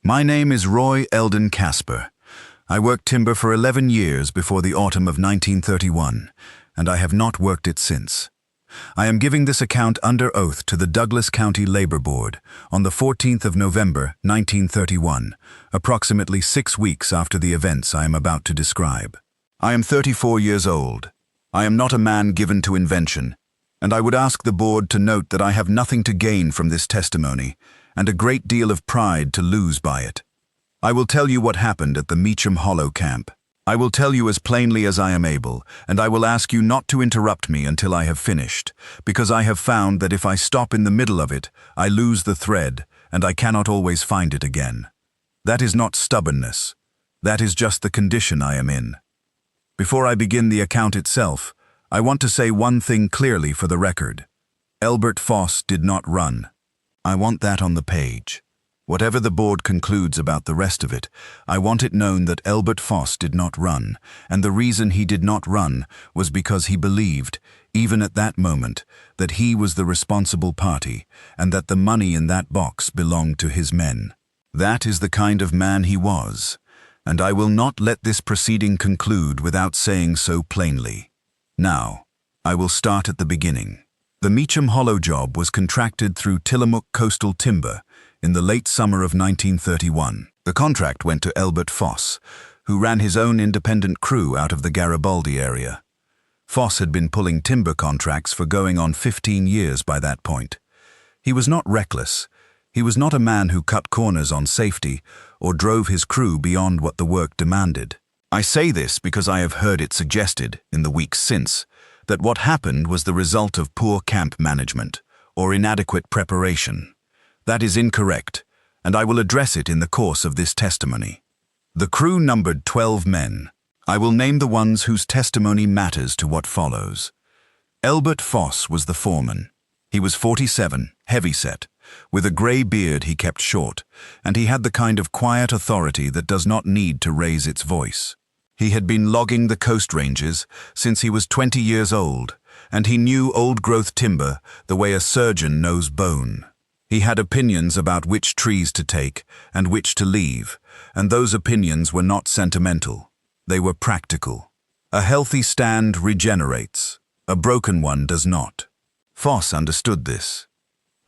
My name is Roy Eldon Casper. I worked timber for 11 years before the autumn of 1931, and I have not worked it since. I am giving this account under oath to the Douglas County Labor Board on the 14th of November, 1931, approximately 6 weeks after the events I am about to describe. I am 34 years old. I am not a man given to invention, and I would ask the board to note that I have nothing to gain from this testimony and a great deal of pride to lose by it. I will tell you what happened at the Meacham Hollow camp. I will tell you as plainly as I am able, and I will ask you not to interrupt me until I have finished, because I have found that if I stop in the middle of it, I lose the thread, and I cannot always find it again. That is not stubbornness. That is just the condition I am in. Before I begin the account itself, I want to say one thing clearly for the record. Elbert Foss did not run. I want that on the page. Whatever the board concludes about the rest of it, I want it known that Elbert Foss did not run, and the reason he did not run was because he believed, even at that moment, that he was the responsible party and that the money in that box belonged to his men. That is the kind of man he was, and I will not let this proceeding conclude without saying so plainly. Now, I will start at the beginning. The Meacham Hollow job was contracted through Tillamook Coastal Timber in the late summer of 1931. The contract went to Elbert Foss, who ran his own independent crew out of the Garibaldi area. Foss had been pulling timber contracts for going on 15 years by that point. He was not reckless. He was not a man who cut corners on safety or drove his crew beyond what the work demanded. I say this because I have heard it suggested, in the weeks since, that what happened was the result of poor camp management or inadequate preparation. That is incorrect, and I will address it in the course of this testimony. The crew numbered 12 men. I will name the ones whose testimony matters to what follows. Elbert Foss was the foreman. He was 47, heavyset, with a grey beard he kept short, and he had the kind of quiet authority that does not need to raise its voice. He had been logging the coast ranges since he was 20 years old, and he knew old-growth timber the way a surgeon knows bone. He had opinions about which trees to take and which to leave, and those opinions were not sentimental. They were practical. A healthy stand regenerates. A broken one does not. Foss understood this.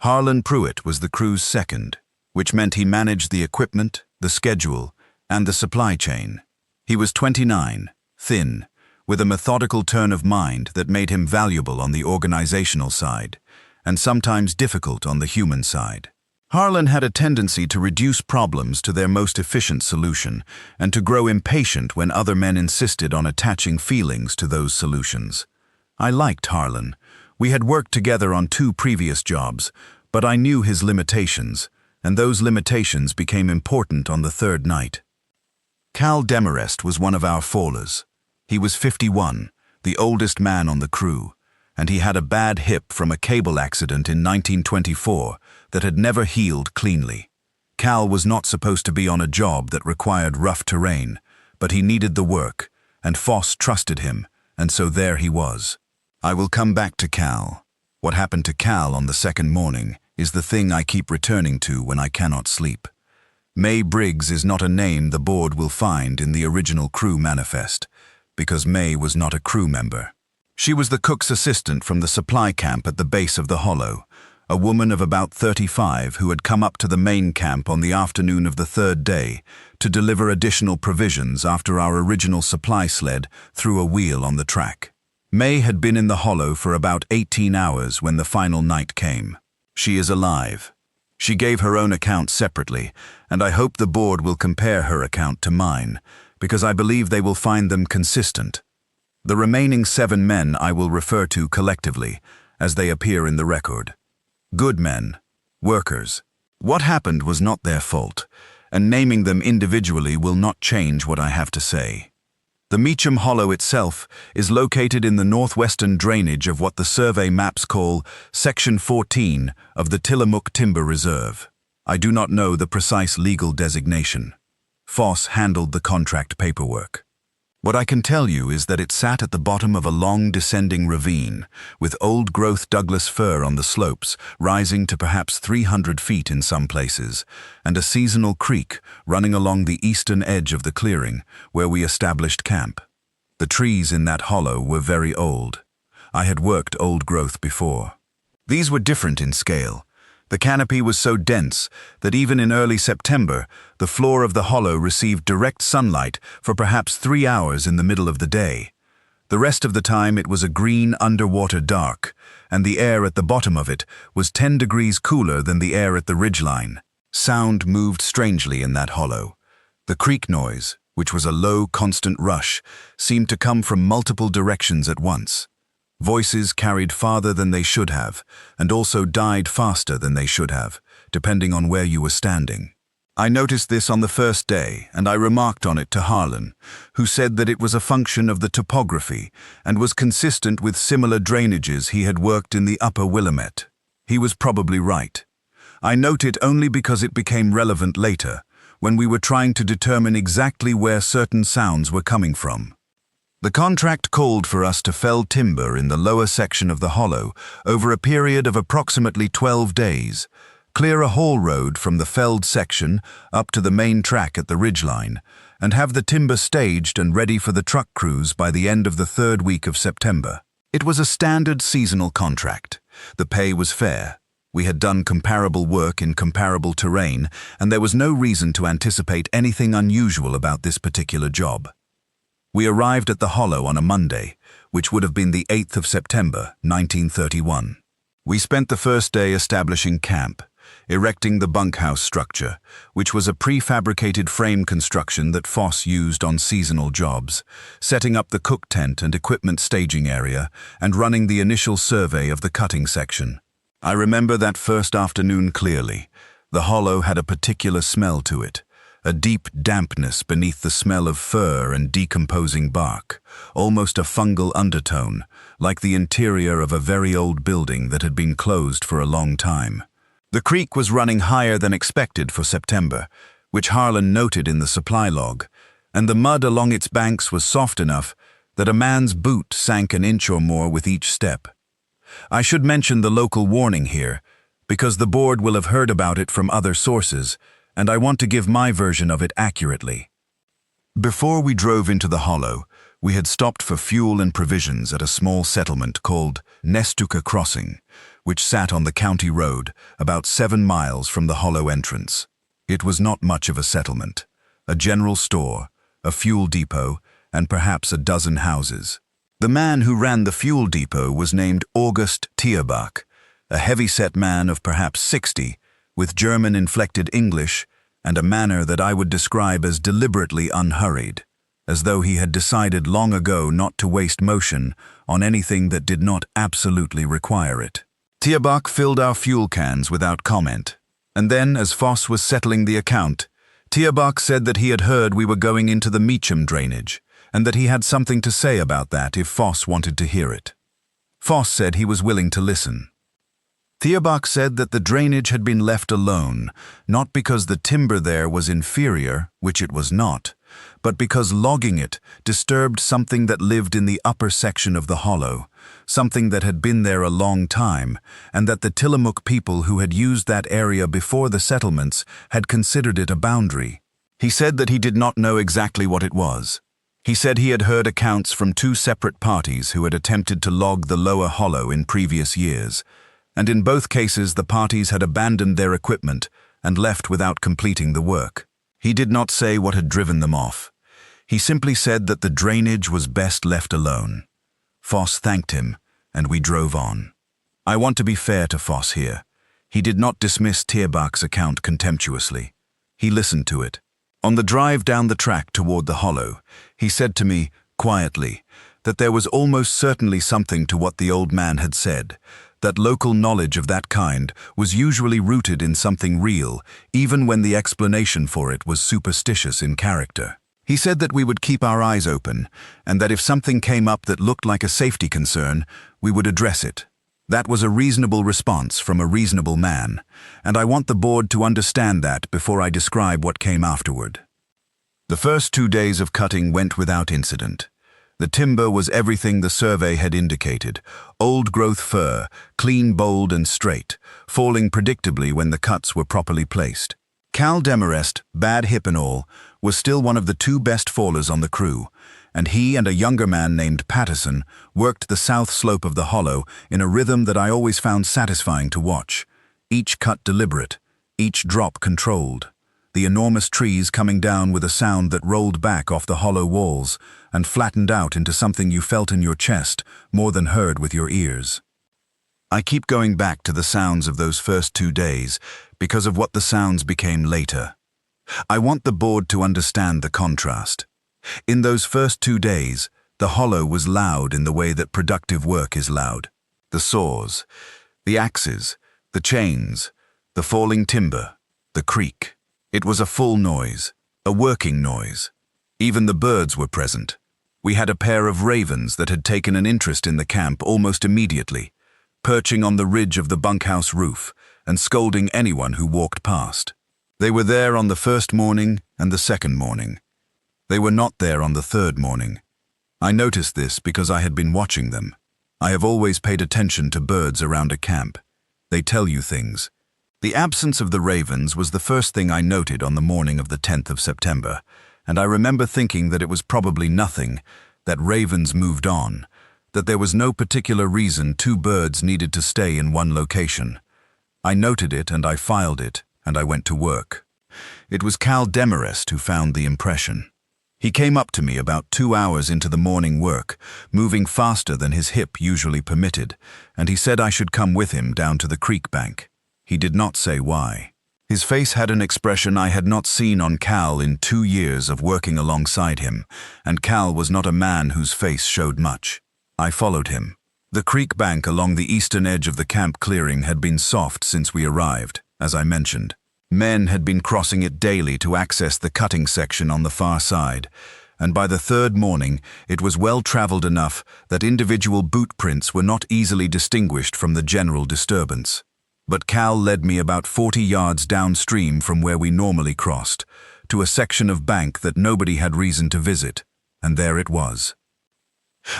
Harlan Pruitt was the crew's second, which meant he managed the equipment, the schedule, and the supply chain. He was 29, thin, with a methodical turn of mind that made him valuable on the organizational side, and sometimes difficult on the human side. Harlan had a tendency to reduce problems to their most efficient solution, and to grow impatient when other men insisted on attaching feelings to those solutions. I liked Harlan. We had worked together on 2 previous jobs, but I knew his limitations, and those limitations became important on the 3rd night. Cal Demarest was one of our fallers. He was 51, the oldest man on the crew, and he had a bad hip from a cable accident in 1924 that had never healed cleanly. Cal was not supposed to be on a job that required rough terrain, but he needed the work, and Foss trusted him, and so there he was. I will come back to Cal. What happened to Cal on the 2nd morning is the thing I keep returning to when I cannot sleep. May Briggs is not a name the board will find in the original crew manifest, because May was not a crew member. She was the cook's assistant from the supply camp at the base of the hollow, a woman of about 35 who had come up to the main camp on the afternoon of the 3rd day to deliver additional provisions after our original supply sled threw a wheel on the track. May had been in the hollow for about 18 hours when the final night came. She is alive. She gave her own account separately, and I hope the board will compare her account to mine, because I believe they will find them consistent. The remaining 7 men I will refer to collectively, as they appear in the record. Good men, workers. What happened was not their fault, and naming them individually will not change what I have to say. The Meacham Hollow itself is located in the northwestern drainage of what the survey maps call Section 14 of the Tillamook Timber Reserve. I do not know the precise legal designation. Foss handled the contract paperwork. What I can tell you is that it sat at the bottom of a long descending ravine, with old-growth Douglas fir on the slopes, rising to perhaps 300 feet in some places, and a seasonal creek running along the eastern edge of the clearing, where we established camp. The trees in that hollow were very old. I had worked old growth before. These were different in scale. The canopy was so dense that even in early September, the floor of the hollow received direct sunlight for perhaps 3 hours in the middle of the day. The rest of the time it was a green underwater dark, and the air at the bottom of it was 10 degrees cooler than the air at the ridgeline. Sound moved strangely in that hollow. The creek noise, which was a low, constant rush, seemed to come from multiple directions at once. Voices carried farther than they should have, and also died faster than they should have, depending on where you were standing. I noticed this on the first day, and I remarked on it to Harlan, who said that it was a function of the topography and was consistent with similar drainages he had worked in the upper Willamette. He was probably right. I note it only because it became relevant later, when we were trying to determine exactly where certain sounds were coming from. The contract called for us to fell timber in the lower section of the hollow over a period of approximately 12 days, clear a haul road from the felled section up to the main track at the ridgeline, and have the timber staged and ready for the truck crews by the end of the 3rd week of September. It was a standard seasonal contract. The pay was fair. We had done comparable work in comparable terrain, and there was no reason to anticipate anything unusual about this particular job. We arrived at the hollow on a Monday, which would have been the 8th of September, 1931. We spent the first day establishing camp, erecting the bunkhouse structure, which was a prefabricated frame construction that Foss used on seasonal jobs, setting up the cook tent and equipment staging area, and running the initial survey of the cutting section. I remember that first afternoon clearly. The hollow had a particular smell to it. A deep dampness beneath the smell of fir and decomposing bark, almost a fungal undertone, like the interior of a very old building that had been closed for a long time. The creek was running higher than expected for September, which Harlan noted in the supply log, and the mud along its banks was soft enough that a man's boot sank an inch or more with each step. I should mention the local warning here, because the board will have heard about it from other sources, and I want to give my version of it accurately. Before we drove into the hollow, we had stopped for fuel and provisions at a small settlement called Nestucca Crossing, which sat on the county road about 7 miles from the hollow entrance. It was not much of a settlement, a general store, a fuel depot, and perhaps a dozen houses. The man who ran the fuel depot was named August Tierbach, a heavy-set man of perhaps 60, with German-inflected English and a manner that I would describe as deliberately unhurried, as though he had decided long ago not to waste motion on anything that did not absolutely require it. Tierbach filled our fuel cans without comment, and then, as Foss was settling the account, Tierbach said that he had heard we were going into the Meacham drainage, and that he had something to say about that if Foss wanted to hear it. Foss said he was willing to listen. Tierbach said that the drainage had been left alone, not because the timber there was inferior, which it was not, but because logging it disturbed something that lived in the upper section of the hollow, something that had been there a long time, and that the Tillamook people who had used that area before the settlements had considered it a boundary. He said that he did not know exactly what it was. He said he had heard accounts from 2 separate parties who had attempted to log the lower hollow in previous years, and in both cases the parties had abandoned their equipment and left without completing the work. He did not say what had driven them off. He simply said that the drainage was best left alone. Foss thanked him, and we drove on. I want to be fair to Foss here. He did not dismiss Tierbach's account contemptuously. He listened to it. On the drive down the track toward the hollow, he said to me, quietly, that there was almost certainly something to what the old man had said, that local knowledge of that kind was usually rooted in something real, even when the explanation for it was superstitious in character. He said that we would keep our eyes open, and that if something came up that looked like a safety concern, we would address it. That was a reasonable response from a reasonable man, and I want the board to understand that before I describe what came afterward. The first 2 days of cutting went without incident. The timber was everything the survey had indicated: old-growth fir, clean, bold and straight, falling predictably when the cuts were properly placed. Cal Demarest, bad hip and all, was still one of the 2 best fallers on the crew, and he and a younger man named Patterson worked the south slope of the hollow in a rhythm that I always found satisfying to watch. Each cut deliberate, each drop controlled. The enormous trees coming down with a sound that rolled back off the hollow walls and flattened out into something you felt in your chest more than heard with your ears. I keep going back to the sounds of those first 2 days because of what the sounds became later. I want the board to understand the contrast. In those first 2 days, the hollow was loud in the way that productive work is loud. The saws, the axes, the chains, the falling timber, the creak. It was a full noise, a working noise. Even the birds were present. We had a pair of ravens that had taken an interest in the camp almost immediately, perching on the ridge of the bunkhouse roof and scolding anyone who walked past. They were there on the first morning and the second morning. They were not there on the third morning. I noticed this because I had been watching them. I have always paid attention to birds around a camp. They tell you things. The absence of the ravens was the first thing I noted on the morning of the 10th of September, and I remember thinking that it was probably nothing, that ravens moved on, that there was no particular reason 2 birds needed to stay in one location. I noted it and I filed it, and I went to work. It was Cal Demarest who found the impression. He came up to me about 2 hours into the morning work, moving faster than his hip usually permitted, and he said I should come with him down to the creek bank. He did not say why. His face had an expression I had not seen on Cal in 2 years of working alongside him, and Cal was not a man whose face showed much. I followed him. The creek bank along the eastern edge of the camp clearing had been soft since we arrived, as I mentioned. Men had been crossing it daily to access the cutting section on the far side, and by the 3rd morning it was well traveled enough that individual boot prints were not easily distinguished from the general disturbance. But Cal led me about 40 yards downstream from where we normally crossed, to a section of bank that nobody had reason to visit, and there it was.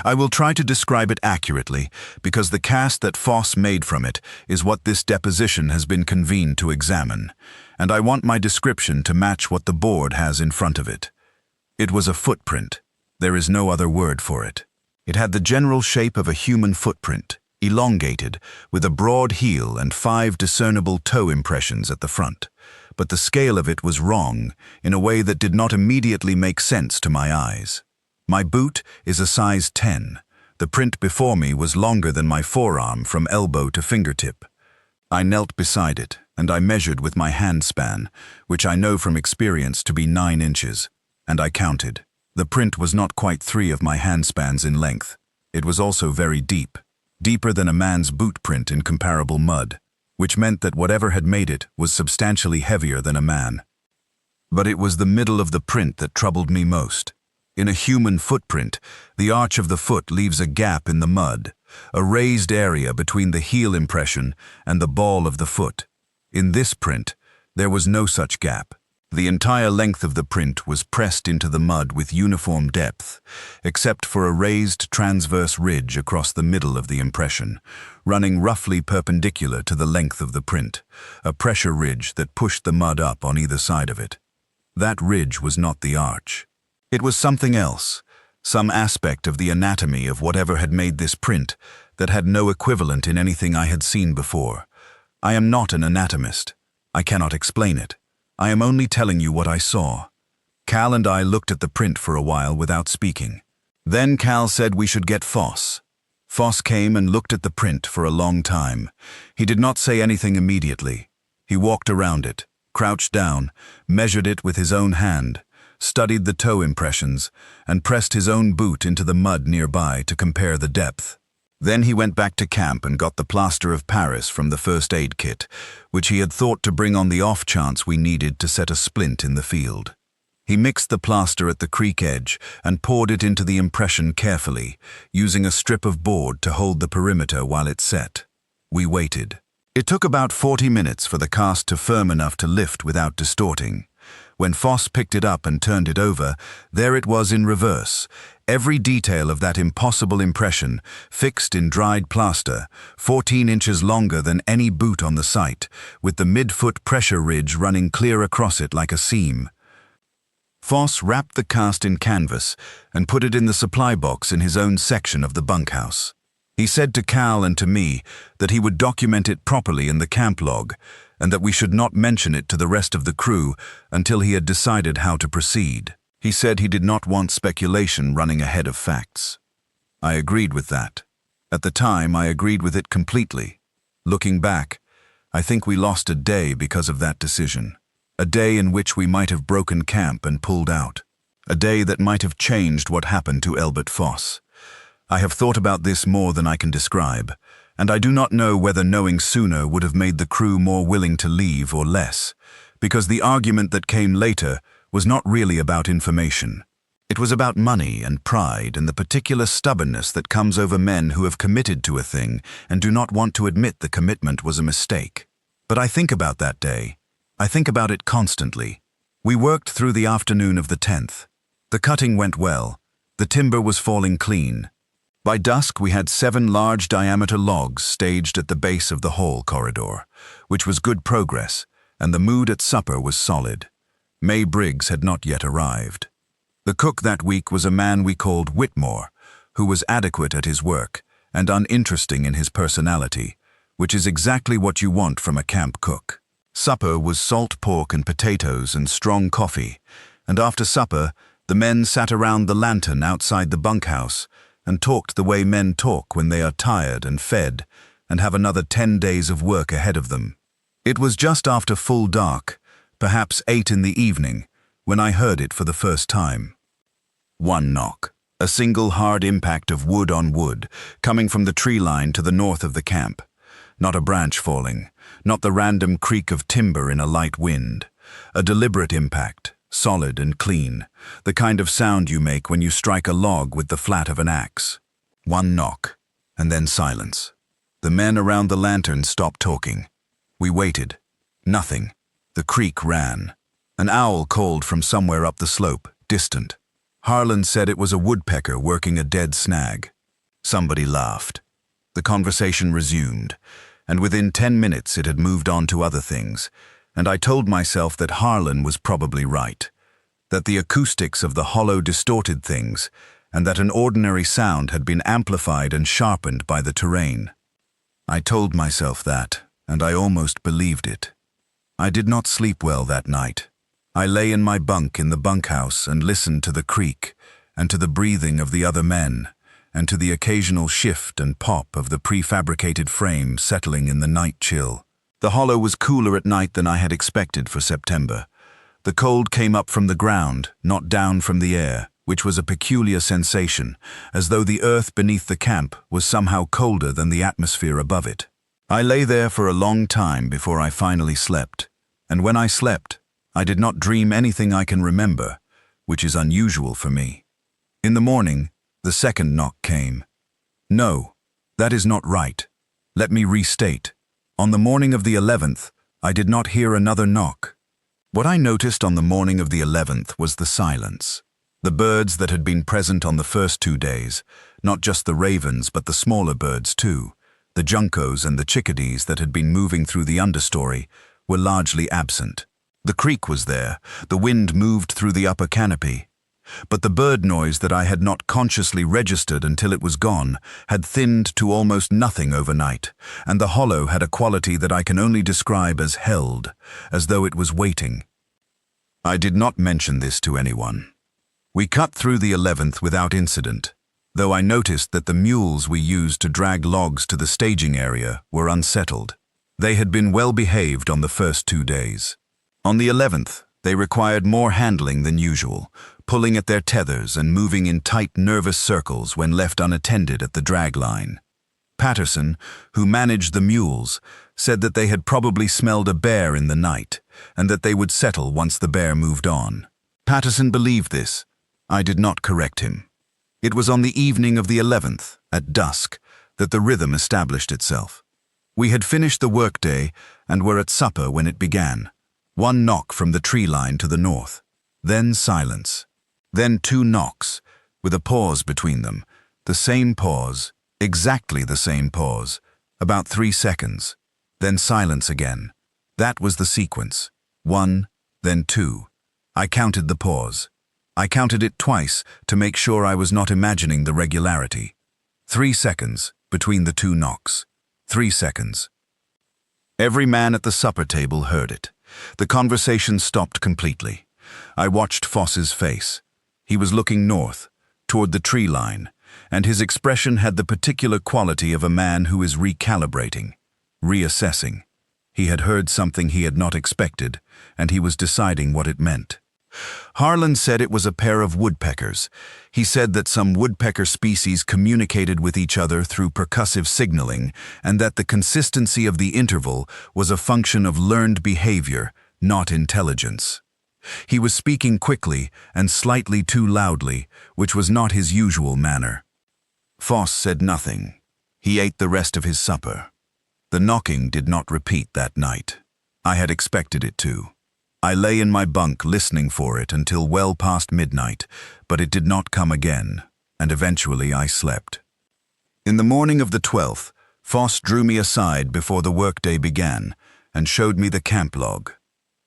I will try to describe it accurately, because the cast that Foss made from it is what this deposition has been convened to examine, and I want my description to match what the board has in front of it. It was a footprint. There is no other word for it. It had the general shape of a human footprint, elongated, with a broad heel and 5 discernible toe impressions at the front, but the scale of it was wrong in a way that did not immediately make sense to my eyes. My boot is a size 10. The print before me was longer than my forearm from elbow to fingertip. I knelt beside it, and I measured with my hand span, which I know from experience to be 9 inches, and I counted. The print was not quite 3 of my hand spans in length. It was also very deep. Deeper than a man's boot print in comparable mud, which meant that whatever had made it was substantially heavier than a man. But it was the middle of the print that troubled me most. In a human footprint, the arch of the foot leaves a gap in the mud, a raised area between the heel impression and the ball of the foot. In this print, there was no such gap. The entire length of the print was pressed into the mud with uniform depth, except for a raised transverse ridge across the middle of the impression, running roughly perpendicular to the length of the print, a pressure ridge that pushed the mud up on either side of it. That ridge was not the arch. It was something else, some aspect of the anatomy of whatever had made this print that had no equivalent in anything I had seen before. I am not an anatomist. I cannot explain it. I am only telling you what I saw. Cal and I looked at the print for a while without speaking. Then Cal said we should get Foss. Foss came and looked at the print for a long time. He did not say anything immediately. He walked around it, crouched down, measured it with his own hand, studied the toe impressions, and pressed his own boot into the mud nearby to compare the depth. Then he went back to camp and got the plaster of Paris from the first aid kit, which he had thought to bring on the off chance we needed to set a splint in the field. He mixed the plaster at the creek edge and poured it into the impression carefully, using a strip of board to hold the perimeter while it set. We waited. It took about 40 minutes for the cast to firm enough to lift without distorting. When Foss picked it up and turned it over, there it was in reverse. Every detail of that impossible impression, fixed in dried plaster, 14 inches longer than any boot on the site, with the mid-foot pressure ridge running clear across it like a seam. Foss wrapped the cast in canvas and put it in the supply box in his own section of the bunkhouse. He said to Cal and to me that he would document it properly in the camp log, and that we should not mention it to the rest of the crew until he had decided how to proceed. He said he did not want speculation running ahead of facts. I agreed with that. At the time, I agreed with it completely. Looking back, I think we lost a day because of that decision. A day in which we might have broken camp and pulled out. A day that might have changed what happened to Elbert Foss. I have thought about this more than I can describe, and I do not know whether knowing sooner would have made the crew more willing to leave or less, because the argument that came later was not really about information. It was about money and pride and the particular stubbornness that comes over men who have committed to a thing and do not want to admit the commitment was a mistake. But I think about that day. I think about it constantly. We worked through the afternoon of the 10th. The cutting went well. The timber was falling clean. By dusk, we had 7 large-diameter logs staged at the base of the hall corridor, which was good progress, and the mood at supper was solid. May Briggs had not yet arrived. The cook that week was a man we called Whitmore, who was adequate at his work and uninteresting in his personality, which is exactly what you want from a camp cook. Supper was salt pork and potatoes and strong coffee, and after supper, the men sat around the lantern outside the bunkhouse and talked the way men talk when they are tired and fed and have another 10 days of work ahead of them. It was just after full dark, perhaps 8 in the evening, when I heard it for the first time. One knock, a single hard impact of wood on wood, coming from the tree line to the north of the camp. Not a branch falling, not the random creak of timber in a light wind. A deliberate impact, solid and clean, the kind of sound you make when you strike a log with the flat of an axe. One knock, and then silence. The men around the lantern stopped talking. We waited. Nothing. The creek ran. An owl called from somewhere up the slope, distant. Harlan said it was a woodpecker working a dead snag. Somebody laughed. The conversation resumed, and within 10 minutes it had moved on to other things, and I told myself that Harlan was probably right, that the acoustics of the hollow distorted things, and that an ordinary sound had been amplified and sharpened by the terrain. I told myself that, and I almost believed it. I did not sleep well that night. I lay in my bunk in the bunkhouse and listened to the creak, and to the breathing of the other men, and to the occasional shift and pop of the prefabricated frame settling in the night chill. The hollow was cooler at night than I had expected for September. The cold came up from the ground, not down from the air, which was a peculiar sensation, as though the earth beneath the camp was somehow colder than the atmosphere above it. I lay there for a long time before I finally slept, and when I slept, I did not dream anything I can remember, which is unusual for me. In the morning, the second knock came. No, that is not right. Let me restate. On the morning of the 11th, I did not hear another knock. What I noticed on the morning of the 11th was the silence. The birds that had been present on the first 2 days, not just the ravens but the smaller birds too, the juncos and the chickadees that had been moving through the understory, were largely absent. The creek was there, the wind moved through the upper canopy. But the bird noise that I had not consciously registered until it was gone had thinned to almost nothing overnight, and the hollow had a quality that I can only describe as held, as though it was waiting. I did not mention this to anyone. We cut through the 11th without incident, though I noticed that the mules we used to drag logs to the staging area were unsettled. They had been well behaved on the first 2 days. On the 11th, they required more handling than usual, pulling at their tethers and moving in tight, nervous circles when left unattended at the drag line. Patterson, who managed the mules, said that they had probably smelled a bear in the night, and that they would settle once the bear moved on. Patterson believed this. I did not correct him. It was on the evening of the 11th, at dusk, that the rhythm established itself. We had finished the workday and were at supper when it began. One knock from the tree line to the north. Then silence. Then two knocks, with a pause between them. The same pause, exactly the same pause. About 3 seconds. Then silence again. That was the sequence. 1, then 2. I counted the pause. I counted it twice to make sure I was not imagining the regularity. 3 seconds between the two knocks. 3 seconds. Every man at the supper table heard it. The conversation stopped completely. I watched Foss's face. He was looking north, toward the tree line, and his expression had the particular quality of a man who is recalibrating, reassessing. He had heard something he had not expected, and he was deciding what it meant. Harlan said it was a pair of woodpeckers. He said that some woodpecker species communicated with each other through percussive signaling, and that the consistency of the interval was a function of learned behavior, not intelligence. He was speaking quickly and slightly too loudly, which was not his usual manner. Foss said nothing. He ate the rest of his supper. The knocking did not repeat that night. I had expected it to. I lay in my bunk listening for it until well past midnight, but it did not come again, and eventually I slept. In the morning of the 12th, Foss drew me aside before the workday began and showed me the camp log.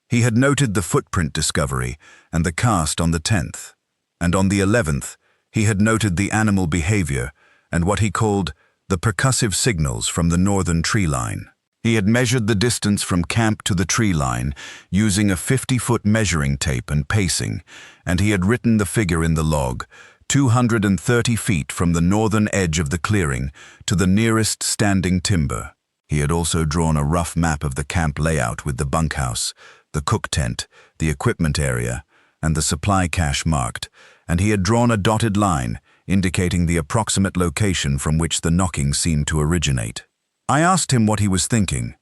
He had noted the footprint discovery and the cast on the 10th, and on the 11th, he had noted the animal behavior and what he called the percussive signals from the northern tree line. He had measured the distance from camp to the tree line using a 50-foot measuring tape and pacing, and he had written the figure in the log, 230 feet from the northern edge of the clearing to the nearest standing timber. He had also drawn a rough map of the camp layout with the bunkhouse, the cook tent, the equipment area, and the supply cache marked, and he had drawn a dotted line indicating the approximate location from which the knocking seemed to originate. I asked him what he was thinking.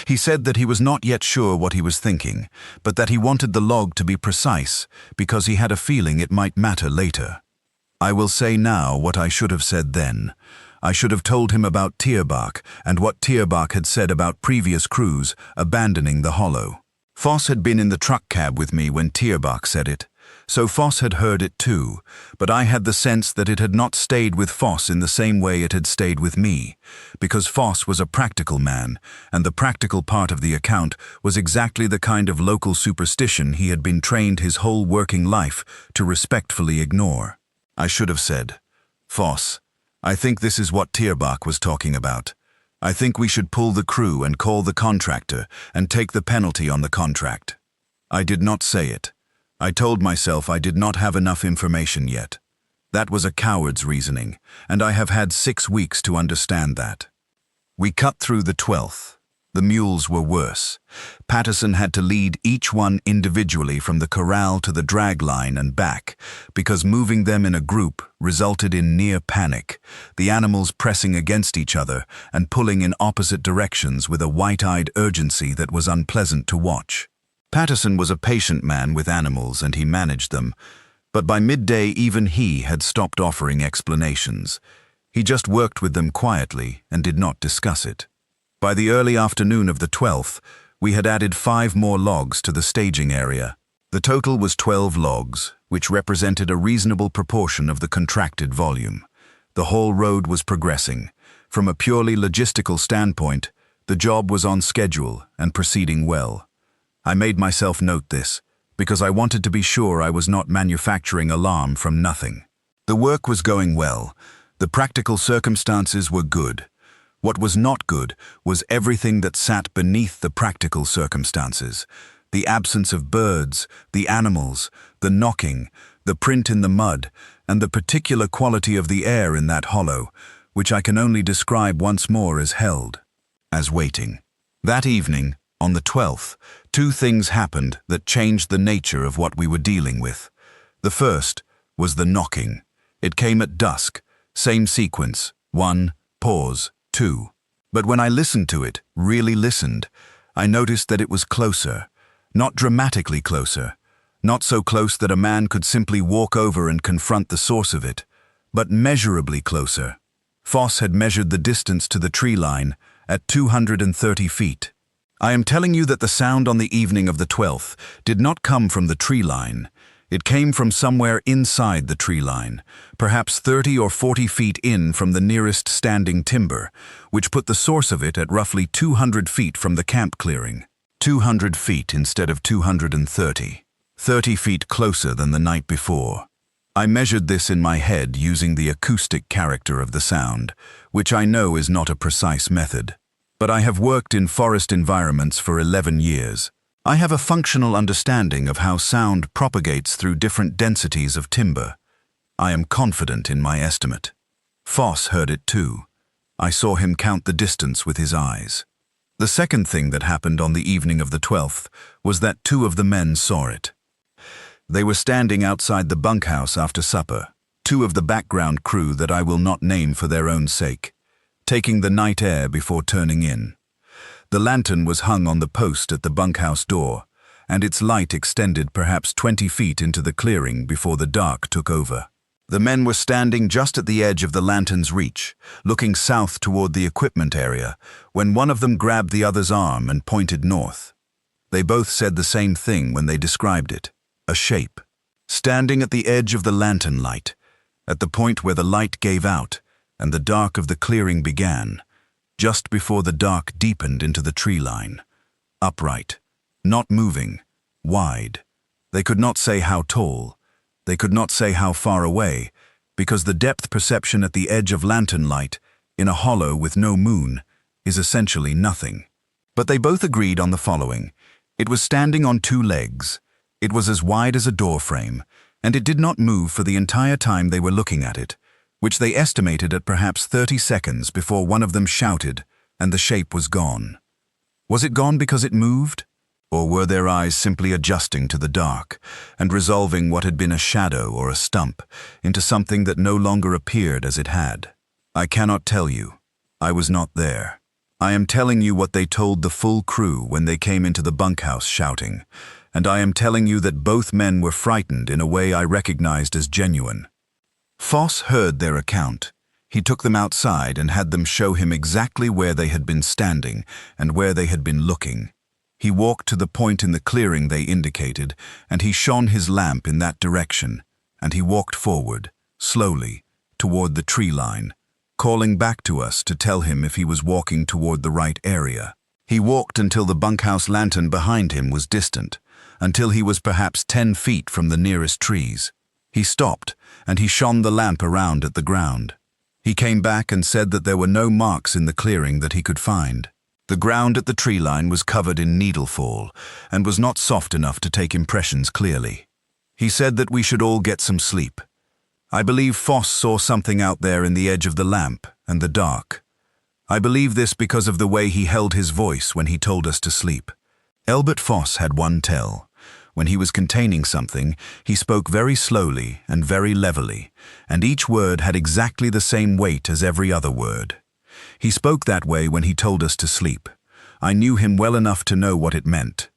He said that he was not yet sure what he was thinking, but that he wanted the log to be precise because he had a feeling it might matter later. I will say now what I should have said then. I should have told him about Tierbach and what Tierbach had said about previous crews abandoning the hollow. Foss had been in the truck cab with me when Tierbach said it, so Foss had heard it too, but I had the sense that it had not stayed with Foss in the same way it had stayed with me, because Foss was a practical man, and the practical part of the account was exactly the kind of local superstition he had been trained his whole working life to respectfully ignore. I should have said, "Foss, I think this is what Tierbach was talking about. I think we should pull the crew and call the contractor and take the penalty on the contract." I did not say it. I told myself I did not have enough information yet. That was a coward's reasoning, and I have had 6 weeks to understand that. We cut through the 12th. The mules were worse. Patterson had to lead each one individually from the corral to the drag line and back, because moving them in a group resulted in near panic, the animals pressing against each other and pulling in opposite directions with a white-eyed urgency that was unpleasant to watch. Patterson was a patient man with animals and he managed them, but by midday even he had stopped offering explanations. He just worked with them quietly and did not discuss it. By the early afternoon of the 12th, we had added 5 more logs to the staging area. The total was 12 logs, which represented a reasonable proportion of the contracted volume. The whole road was progressing. From a purely logistical standpoint, the job was on schedule and proceeding well. I made myself note this, because I wanted to be sure I was not manufacturing alarm from nothing. The work was going well. The practical circumstances were good. What was not good was everything that sat beneath the practical circumstances. The absence of birds, the animals, the knocking, the print in the mud, and the particular quality of the air in that hollow, which I can only describe once more as held, as waiting. That evening, on the 12th, 2 things happened that changed the nature of what we were dealing with. The first was the knocking. It came at dusk, same sequence, 1, pause, 2. But when I listened to it, really listened, I noticed that it was closer, not dramatically closer, not so close that a man could simply walk over and confront the source of it, but measurably closer. Foss had measured the distance to the tree line at 230 feet. I am telling you that the sound on the evening of the 12th did not come from the tree line. It came from somewhere inside the tree line, perhaps 30 or 40 feet in from the nearest standing timber, which put the source of it at roughly 200 feet from the camp clearing. 200 feet instead of 230. 30 feet closer than the night before. I measured this in my head using the acoustic character of the sound, which I know is not a precise method. But I have worked in forest environments for 11 years. I have a functional understanding of how sound propagates through different densities of timber. I am confident in my estimate. Foss heard it too. I saw him count the distance with his eyes. The second thing that happened on the evening of the 12th was that 2 of the men saw it. They were standing outside the bunkhouse after supper, 2 of the background crew that I will not name for their own sake, taking the night air before turning in. The lantern was hung on the post at the bunkhouse door, and its light extended perhaps 20 feet into the clearing before the dark took over. The men were standing just at the edge of the lantern's reach, looking south toward the equipment area, when one of them grabbed the other's arm and pointed north. They both said the same thing when they described it, a shape, standing at the edge of the lantern light, at the point where the light gave out and the dark of the clearing began, just before the dark deepened into the tree line. Upright, not moving, wide. They could not say how tall. They could not say how far away, because the depth perception at the edge of lantern light, in a hollow with no moon, is essentially nothing. But they both agreed on the following. It was standing on 2 legs. It was as wide as a door frame, and it did not move for the entire time they were looking at it, which they estimated at perhaps 30 seconds before one of them shouted, and the shape was gone. Was it gone because it moved? Or were their eyes simply adjusting to the dark, and resolving what had been a shadow or a stump into something that no longer appeared as it had? I cannot tell you. I was not there. I am telling you what they told the full crew when they came into the bunkhouse shouting, and I am telling you that both men were frightened in a way I recognized as genuine. Foss heard their account. He took them outside and had them show him exactly where they had been standing and where they had been looking. He walked to the point in the clearing they indicated, and he shone his lamp in that direction, and he walked forward, slowly, toward the tree line, calling back to us to tell him if he was walking toward the right area. He walked until the bunkhouse lantern behind him was distant, until he was perhaps 10 feet from the nearest trees. He stopped, and he shone the lamp around at the ground. He came back and said that there were no marks in the clearing that he could find. The ground at the tree line was covered in needlefall, and was not soft enough to take impressions clearly. He said that we should all get some sleep. I believe Foss saw something out there in the edge of the lamp and the dark. I believe this because of the way he held his voice when he told us to sleep. Elbert Foss had one tell. When he was containing something, he spoke very slowly and very levelly, and each word had exactly the same weight as every other word. He spoke that way when he told us to sleep. I knew him well enough to know what it meant.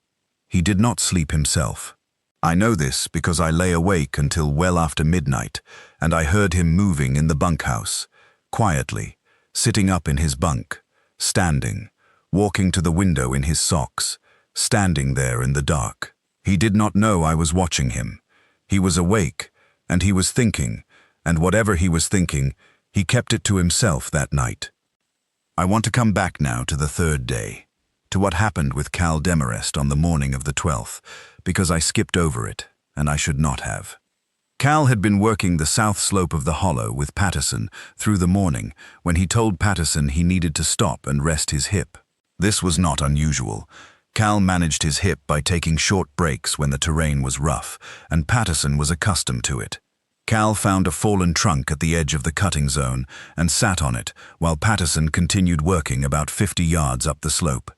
He did not sleep himself. I know this because I lay awake until well after midnight, and I heard him moving in the bunkhouse, quietly, sitting up in his bunk, standing, walking to the window in his socks, standing there in the dark. He did not know I was watching him. He was awake, and he was thinking, and whatever he was thinking, he kept it to himself that night. I want to come back now to the 3rd day, to what happened with Cal Demarest on the morning of the 12th, because I skipped over it, and I should not have. Cal had been working the south slope of the hollow with Patterson through the morning when he told Patterson he needed to stop and rest his hip. This was not unusual. Cal managed his hip by taking short breaks when the terrain was rough, and Patterson was accustomed to it. Cal found a fallen trunk at the edge of the cutting zone and sat on it while Patterson continued working about 50 yards up the slope.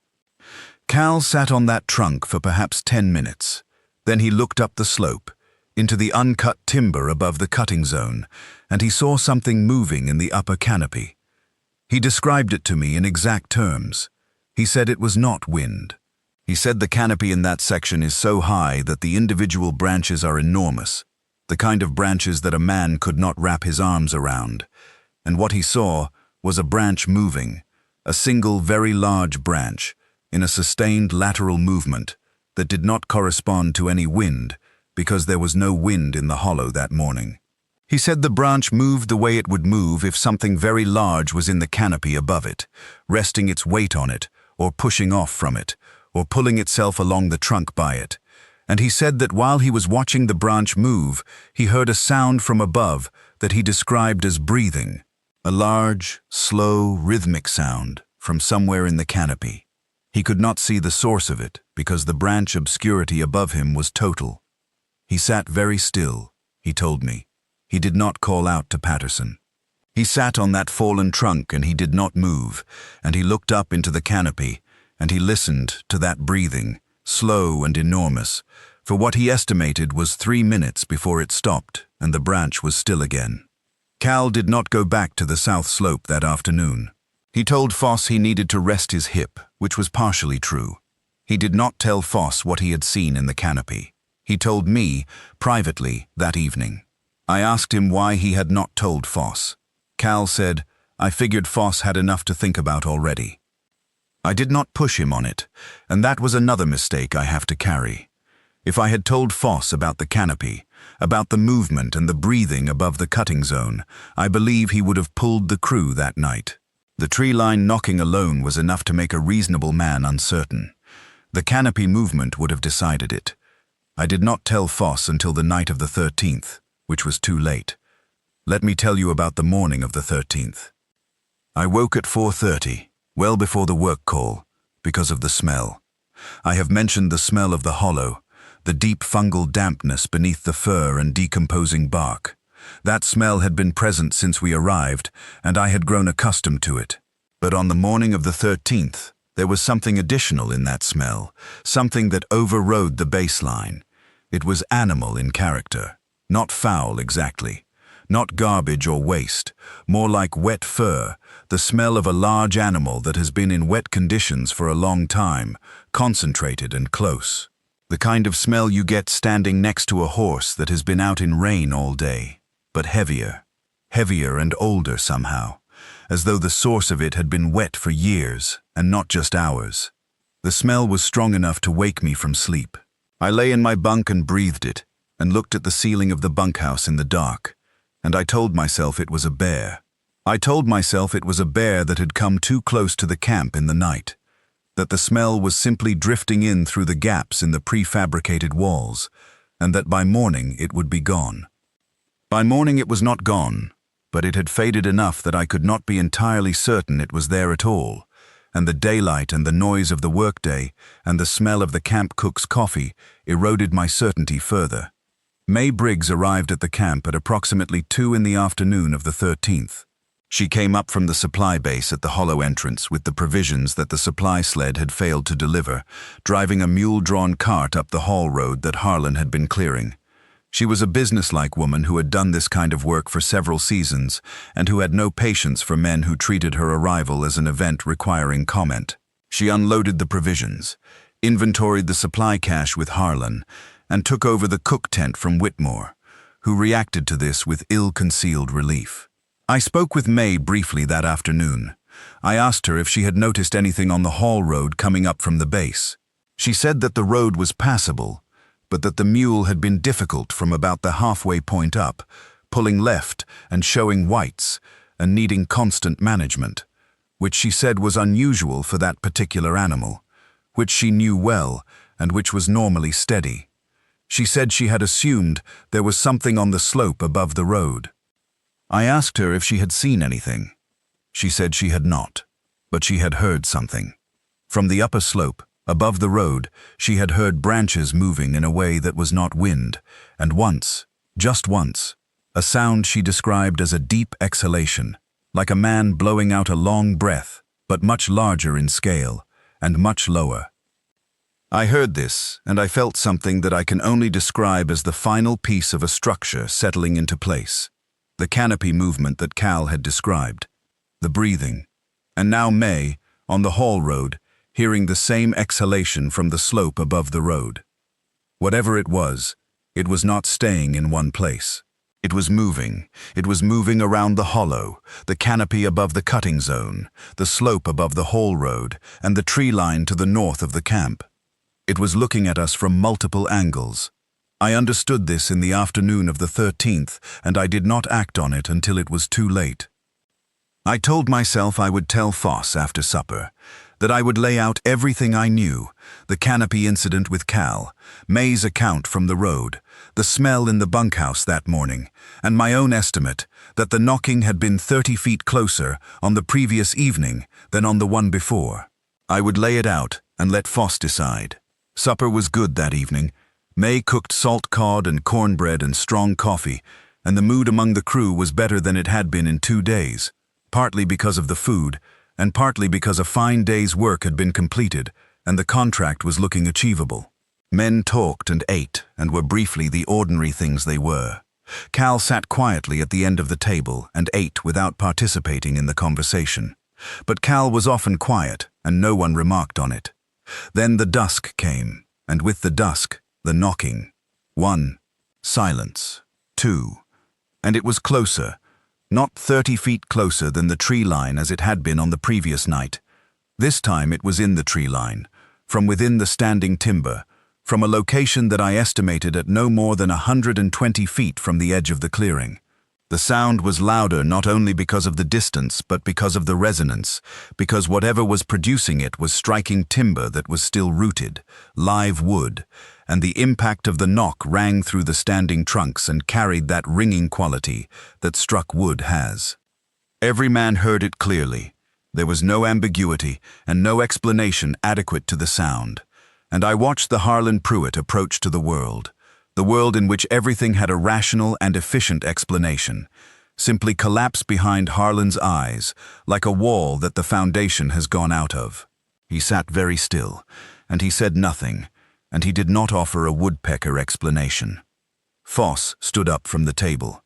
Cal sat on that trunk for perhaps 10 minutes. Then he looked up the slope, into the uncut timber above the cutting zone, and he saw something moving in the upper canopy. He described it to me in exact terms. He said it was not wind. He said the canopy in that section is so high that the individual branches are enormous, the kind of branches that a man could not wrap his arms around. And what he saw was a branch moving, a single very large branch, in a sustained lateral movement that did not correspond to any wind because there was no wind in the hollow that morning. He said the branch moved the way it would move if something very large was in the canopy above it, resting its weight on it, or pushing off from it, or pulling itself along the trunk by it. And he said that while he was watching the branch move, he heard a sound from above that he described as breathing, a large, slow, rhythmic sound from somewhere in the canopy. He could not see the source of it because the branch obscurity above him was total. He sat very still, he told me. He did not call out to Patterson. He sat on that fallen trunk and he did not move, and he looked up into the canopy, and he listened to that breathing, slow and enormous, for what he estimated was 3 minutes before it stopped and the branch was still again. Cal did not go back to the south slope that afternoon. He told Foss he needed to rest his hip, which was partially true. He did not tell Foss what he had seen in the canopy. He told me, privately, that evening. I asked him why he had not told Foss. Cal said, "I figured Foss had enough to think about already." I did not push him on it, and that was another mistake I have to carry. If I had told Foss about the canopy, about the movement and the breathing above the cutting zone, I believe he would have pulled the crew that night. The tree line knocking alone was enough to make a reasonable man uncertain. The canopy movement would have decided it. I did not tell Foss until the night of the 13th, which was too late. Let me tell you about the morning of the 13th. I woke at 4:30, well before the work call, because of the smell. I have mentioned the smell of the hollow, the deep fungal dampness beneath the fur and decomposing bark. That smell had been present since we arrived, and I had grown accustomed to it. But on the morning of the 13th, there was something additional in that smell, something that overrode the baseline. It was animal in character, not foul exactly, not garbage or waste, more like wet fur, the smell of a large animal that has been in wet conditions for a long time, concentrated and close. The kind of smell you get standing next to a horse that has been out in rain all day, but heavier and older somehow, as though the source of it had been wet for years and not just hours. The smell was strong enough to wake me from sleep. I lay in my bunk and breathed it, and looked at the ceiling of the bunkhouse in the dark, and I told myself it was a bear. I told myself it was a bear that had come too close to the camp in the night, that the smell was simply drifting in through the gaps in the prefabricated walls, and that by morning it would be gone. By morning it was not gone, but it had faded enough that I could not be entirely certain it was there at all, and the daylight and the noise of the workday and the smell of the camp cook's coffee eroded my certainty further. May Briggs arrived at the camp at approximately 2 in the afternoon of the 13th. She came up from the supply base at the hollow entrance with the provisions that the supply sled had failed to deliver, driving a mule-drawn cart up the haul road that Harlan had been clearing. She was a businesslike woman who had done this kind of work for several seasons and who had no patience for men who treated her arrival as an event requiring comment. She unloaded the provisions, inventoried the supply cache with Harlan, and took over the cook tent from Whitmore, who reacted to this with ill-concealed relief. I spoke with May briefly that afternoon. I asked her if she had noticed anything on the haul road coming up from the base. She said that the road was passable, but that the mule had been difficult from about the halfway point up, pulling left and showing whites, and needing constant management, which she said was unusual for that particular animal, which she knew well and which was normally steady. She said she had assumed there was something on the slope above the road. I asked her if she had seen anything. She said she had not, but she had heard something. From the upper slope, above the road, she had heard branches moving in a way that was not wind, and once, just once, a sound she described as a deep exhalation, like a man blowing out a long breath, but much larger in scale, and much lower. I heard this, and I felt something that I can only describe as the final piece of a structure settling into place. The canopy movement that Cal had described, the breathing, and now May, on the haul road, hearing the same exhalation from the slope above the road. Whatever it was not staying in one place. It was moving. It was moving around the hollow, the canopy above the cutting zone, the slope above the haul road, and the tree line to the north of the camp. It was looking at us from multiple angles. I understood this in the afternoon of the 13th, and I did not act on it until it was too late. I told myself I would tell Foss after supper, that I would lay out everything I knew, the canopy incident with Cal, May's account from the road, the smell in the bunkhouse that morning, and my own estimate that the knocking had been 30 feet closer on the previous evening than on the one before. I would lay it out and let Foss decide. Supper was good that evening. May cooked salt cod and cornbread and strong coffee, and the mood among the crew was better than it had been in 2 days, partly because of the food, and partly because a fine day's work had been completed and the contract was looking achievable. Men talked and ate and were briefly the ordinary things they were. Cal sat quietly at the end of the table and ate without participating in the conversation. But Cal was often quiet and no one remarked on it. Then the dusk came, and with the dusk, the knocking. 1. Silence. 2. And it was closer. Not 30 feet closer than the tree line as it had been on the previous night. This time it was in the tree line, from within the standing timber, from a location that I estimated at no more than 120 feet from the edge of the clearing. The sound was louder not only because of the distance, but because of the resonance, because whatever was producing it was striking timber that was still rooted, live wood, and the impact of the knock rang through the standing trunks and carried that ringing quality that struck wood has. Every man heard it clearly. There was no ambiguity and no explanation adequate to the sound. And I watched the Harlan Pruitt approach to the world in which everything had a rational and efficient explanation, simply collapse behind Harlan's eyes like a wall that the foundation has gone out of. He sat very still, and he said nothing, and he did not offer a woodpecker explanation. Foss stood up from the table.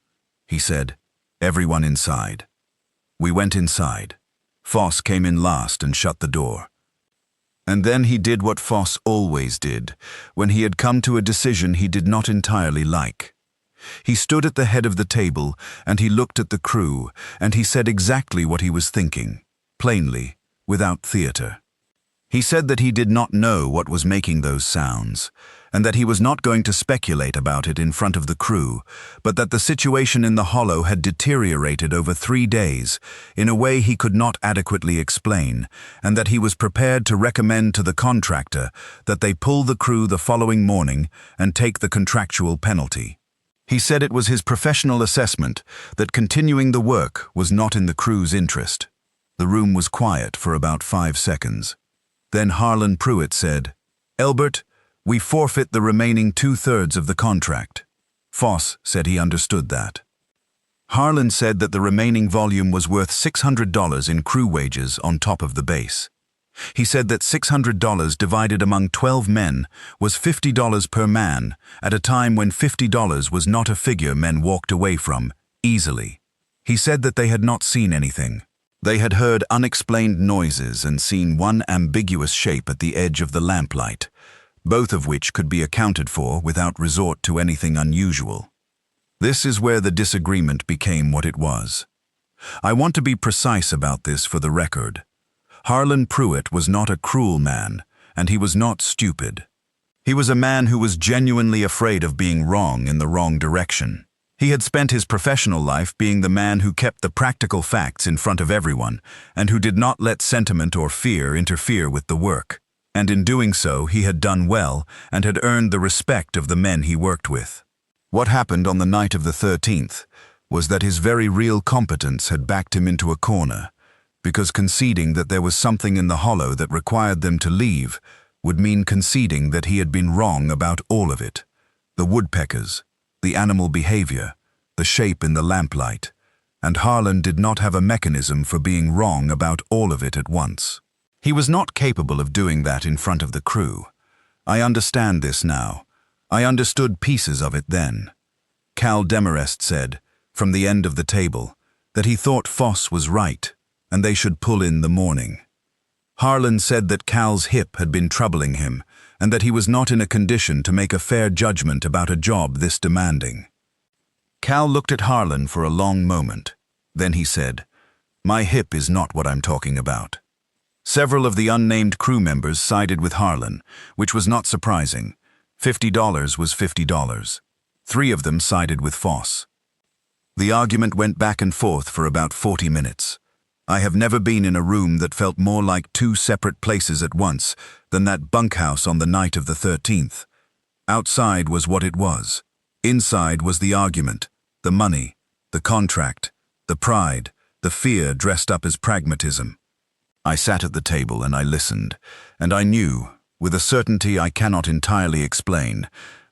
He said, "Everyone inside." We went inside. Foss came in last and shut the door. And then he did what Foss always did, when he had come to a decision he did not entirely like. He stood at the head of the table, and he looked at the crew, and he said exactly what he was thinking, plainly, without theater. He said that he did not know what was making those sounds, and that he was not going to speculate about it in front of the crew, but that the situation in the hollow had deteriorated over 3 days in a way he could not adequately explain, and that he was prepared to recommend to the contractor that they pull the crew the following morning and take the contractual penalty. He said it was his professional assessment that continuing the work was not in the crew's interest. The room was quiet for about 5 seconds. Then Harlan Pruitt said, "Elbert, we forfeit the remaining 2/3 of the contract." Foss said he understood that. Harlan said that the remaining volume was worth $600 in crew wages on top of the base. He said that $600 divided among 12 men was $50 per man at a time when $50 was not a figure men walked away from easily. He said that they had not seen anything. They had heard unexplained noises and seen one ambiguous shape at the edge of the lamplight, both of which could be accounted for without resort to anything unusual. This is where the disagreement became what it was. I want to be precise about this for the record. Harlan Pruitt was not a cruel man, and he was not stupid. He was a man who was genuinely afraid of being wrong in the wrong direction. He had spent his professional life being the man who kept the practical facts in front of everyone, and who did not let sentiment or fear interfere with the work. And in doing so, he had done well and had earned the respect of the men he worked with. What happened on the night of the 13th was that his very real competence had backed him into a corner, because conceding that there was something in the hollow that required them to leave would mean conceding that he had been wrong about all of it. The woodpeckers, the animal behavior, the shape in the lamplight, and Harlan did not have a mechanism for being wrong about all of it at once. He was not capable of doing that in front of the crew. I understand this now. I understood pieces of it then. Cal Demarest said, from the end of the table, that he thought Foss was right, and they should pull in the morning. Harlan said that Cal's hip had been troubling him, and that he was not in a condition to make a fair judgment about a job this demanding. Cal looked at Harlan for a long moment. Then he said, "My hip is not what I'm talking about." Several of the unnamed crew members sided with Harlan, which was not surprising. $50 was $50. 3 of them sided with Foss. The argument went back and forth for about 40 minutes. I have never been in a room that felt more like 2 separate places at once than that bunkhouse on the night of the 13th. Outside was what it was. Inside was the argument, the money, the contract, the pride, the fear dressed up as pragmatism. I sat at the table and I listened, and I knew, with a certainty I cannot entirely explain,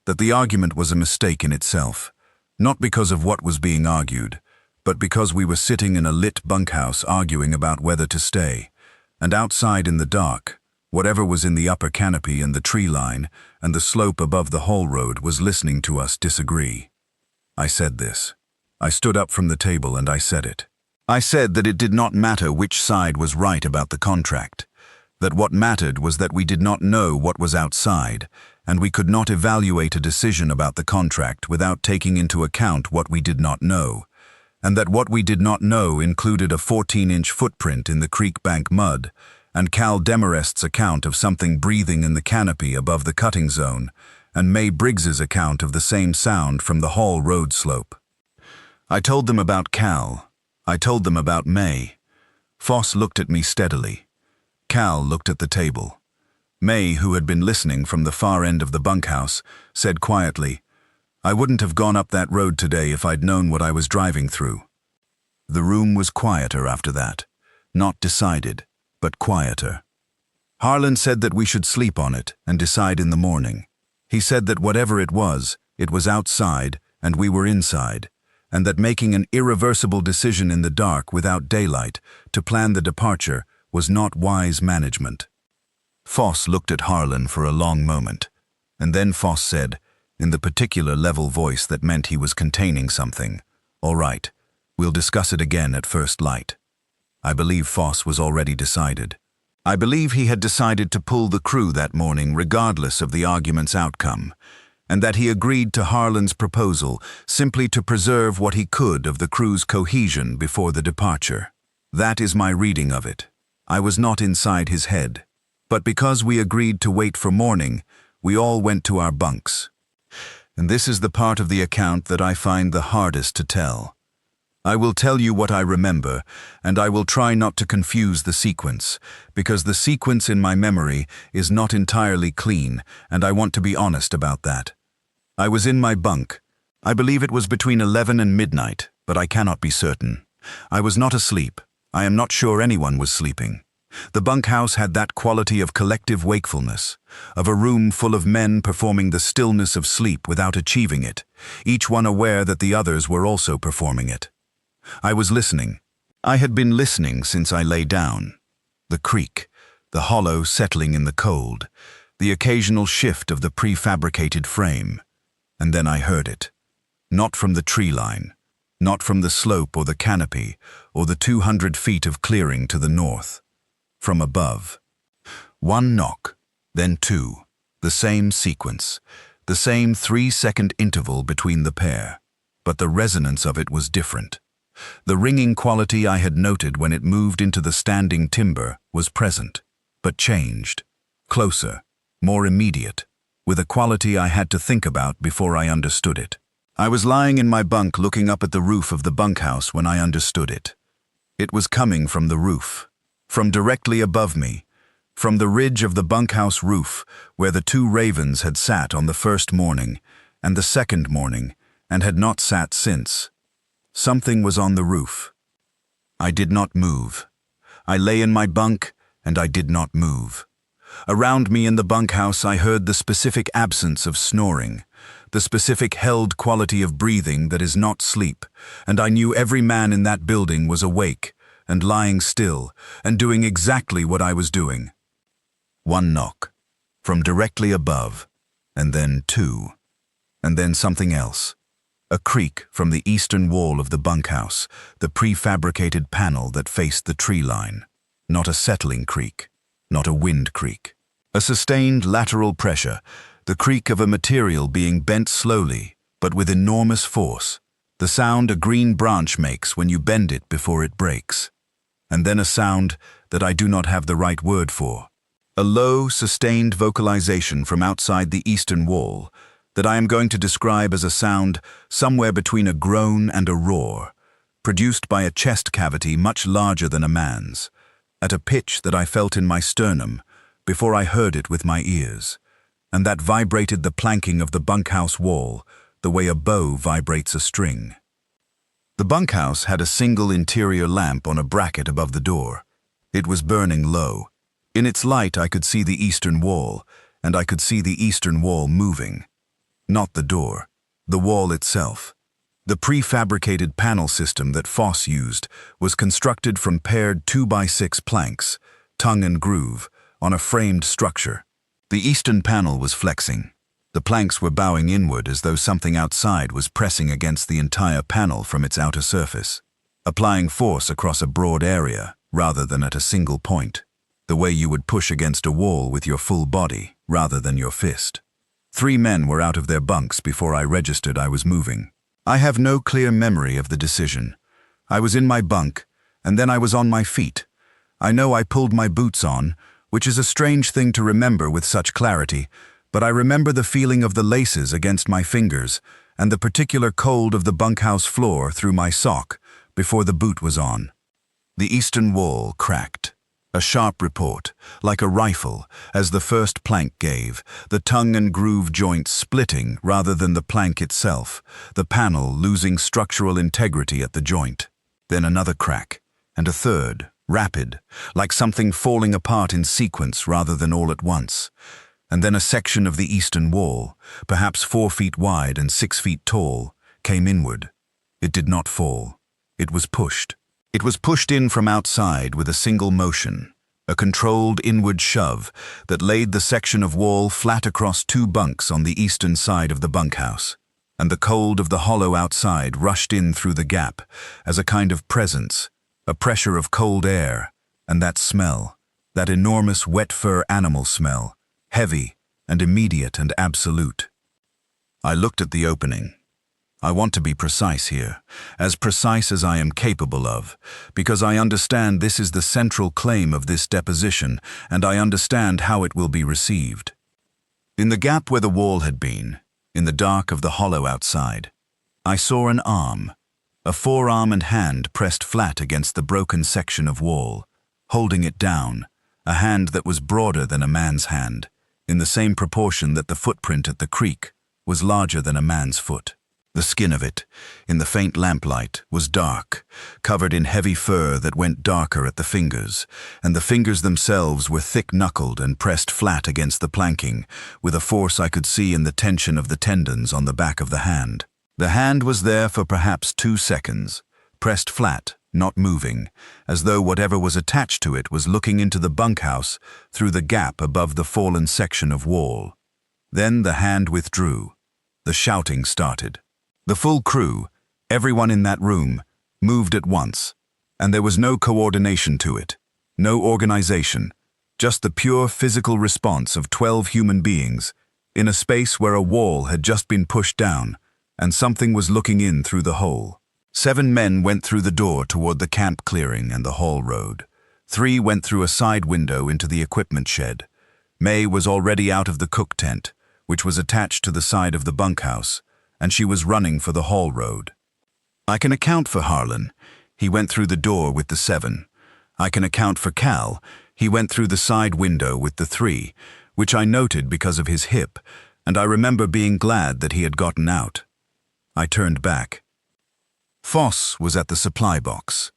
that the argument was a mistake in itself, not because of what was being argued, but because we were sitting in a lit bunkhouse arguing about whether to stay, and outside in the dark, whatever was in the upper canopy and the tree line and the slope above the haul road was listening to us disagree. I said this. I stood up from the table and I said it. I said that it did not matter which side was right about the contract, that what mattered was that we did not know what was outside, and we could not evaluate a decision about the contract without taking into account what we did not know, and that what we did not know included a 14-inch footprint in the creek bank mud, and Cal Demarest's account of something breathing in the canopy above the cutting zone, and May Briggs's account of the same sound from the Hall Road slope. I told them about Cal. I told them about May. Foss looked at me steadily. Cal looked at the table. May, who had been listening from the far end of the bunkhouse, said quietly, "I wouldn't have gone up that road today if I'd known what I was driving through." The room was quieter after that. Not decided, but quieter. Harlan said that we should sleep on it and decide in the morning. He said that whatever it was outside and we were inside, and that making an irreversible decision in the dark without daylight to plan the departure was not wise management. Foss looked at Harlan for a long moment, and then Foss said, in the particular level voice that meant he was containing something, "All right, we'll discuss it again at first light." I believe Foss was already decided. I believe he had decided to pull the crew that morning regardless of the argument's outcome, and that he agreed to Harlan's proposal simply to preserve what he could of the crew's cohesion before the departure. That is my reading of it. I was not inside his head. But because we agreed to wait for morning, we all went to our bunks. And this is the part of the account that I find the hardest to tell. I will tell you what I remember, and I will try not to confuse the sequence, because the sequence in my memory is not entirely clean, and I want to be honest about that. I was in my bunk. I believe it was between 11 and midnight, but I cannot be certain. I was not asleep. I am not sure anyone was sleeping. The bunkhouse had that quality of collective wakefulness, of a room full of men performing the stillness of sleep without achieving it, each one aware that the others were also performing it. I was listening. I had been listening since I lay down. The creak, the hollow settling in the cold, the occasional shift of the prefabricated frame. And then I heard it. Not from the tree line, not from the slope or the canopy, or the 200 feet of clearing to the north. From above. 1 knock, then 2, the same sequence, the same 3-second interval between the pair, but the resonance of it was different. The ringing quality I had noted when it moved into the standing timber was present, but changed, closer, more immediate, with a quality I had to think about before I understood it. I was lying in my bunk looking up at the roof of the bunkhouse when I understood it. It was coming from the roof, from directly above me, from the ridge of the bunkhouse roof where the 2 ravens had sat on the first morning and the second morning and had not sat since. Something was on the roof. I did not move. I lay in my bunk and I did not move. Around me in the bunkhouse I heard the specific absence of snoring, the specific held quality of breathing that is not sleep, and I knew every man in that building was awake and lying still and doing exactly what I was doing. 1 knock, from directly above, and then 2, and then something else. A creak from the eastern wall of the bunkhouse, the prefabricated panel that faced the tree line. Not a settling creak, not a wind creak. A sustained lateral pressure, the creak of a material being bent slowly, but with enormous force. The sound a green branch makes when you bend it before it breaks. And then a sound that I do not have the right word for. A low, sustained vocalization from outside the eastern wall that I am going to describe as a sound somewhere between a groan and a roar, produced by a chest cavity much larger than a man's, at a pitch that I felt in my sternum before I heard it with my ears, and that vibrated the planking of the bunkhouse wall the way a bow vibrates a string. The bunkhouse had a single interior lamp on a bracket above the door. It was burning low. In its light I could see the eastern wall, and I could see the eastern wall moving. Not the door, the wall itself. The prefabricated panel system that Foss used was constructed from paired 2x6 planks, tongue and groove, on a framed structure. The eastern panel was flexing. The planks were bowing inward as though something outside was pressing against the entire panel from its outer surface, applying force across a broad area rather than at a single point, the way you would push against a wall with your full body rather than your fist. 3 men were out of their bunks before I registered I was moving. I have no clear memory of the decision. I was in my bunk, and then I was on my feet. I know I pulled my boots on, which is a strange thing to remember with such clarity, but I remember the feeling of the laces against my fingers and the particular cold of the bunkhouse floor through my sock before the boot was on. The eastern wall cracked. A sharp report, like a rifle, as the first plank gave, the tongue and groove joint splitting rather than the plank itself, the panel losing structural integrity at the joint. Then another crack, and a third, rapid, like something falling apart in sequence rather than all at once. And then a section of the eastern wall, perhaps 4 feet wide and 6 feet tall, came inward. It did not fall. It was pushed. It was pushed in from outside with a single motion, a controlled inward shove that laid the section of wall flat across 2 bunks on the eastern side of the bunkhouse, and the cold of the hollow outside rushed in through the gap as a kind of presence, a pressure of cold air, and that smell, that enormous wet fur animal smell, heavy and immediate and absolute. I looked at the opening. I want to be precise here, as precise as I am capable of, because I understand this is the central claim of this deposition, and I understand how it will be received. In the gap where the wall had been, in the dark of the hollow outside, I saw an arm, a forearm and hand pressed flat against the broken section of wall, holding it down, a hand that was broader than a man's hand, in the same proportion that the footprint at the creek was larger than a man's foot. The skin of it, in the faint lamplight, was dark, covered in heavy fur that went darker at the fingers, and the fingers themselves were thick-knuckled and pressed flat against the planking, with a force I could see in the tension of the tendons on the back of the hand. The hand was there for perhaps 2 seconds, pressed flat, not moving, as though whatever was attached to it was looking into the bunkhouse through the gap above the fallen section of wall. Then the hand withdrew. The shouting started. The full crew, everyone in that room, moved at once, and there was no coordination to it, no organization, just the pure physical response of 12 human beings in a space where a wall had just been pushed down and something was looking in through the hole. 7 men went through the door toward the camp clearing and the hall road. 3 went through a side window into the equipment shed. May was already out of the cook tent, which was attached to the side of the bunkhouse, and she was running for the hall road. I can account for Harlan. He went through the door with the 7. I can account for Cal. He went through the side window with the 3, which I noted because of his hip, and I remember being glad that he had gotten out. I turned back. Foss was at the supply box.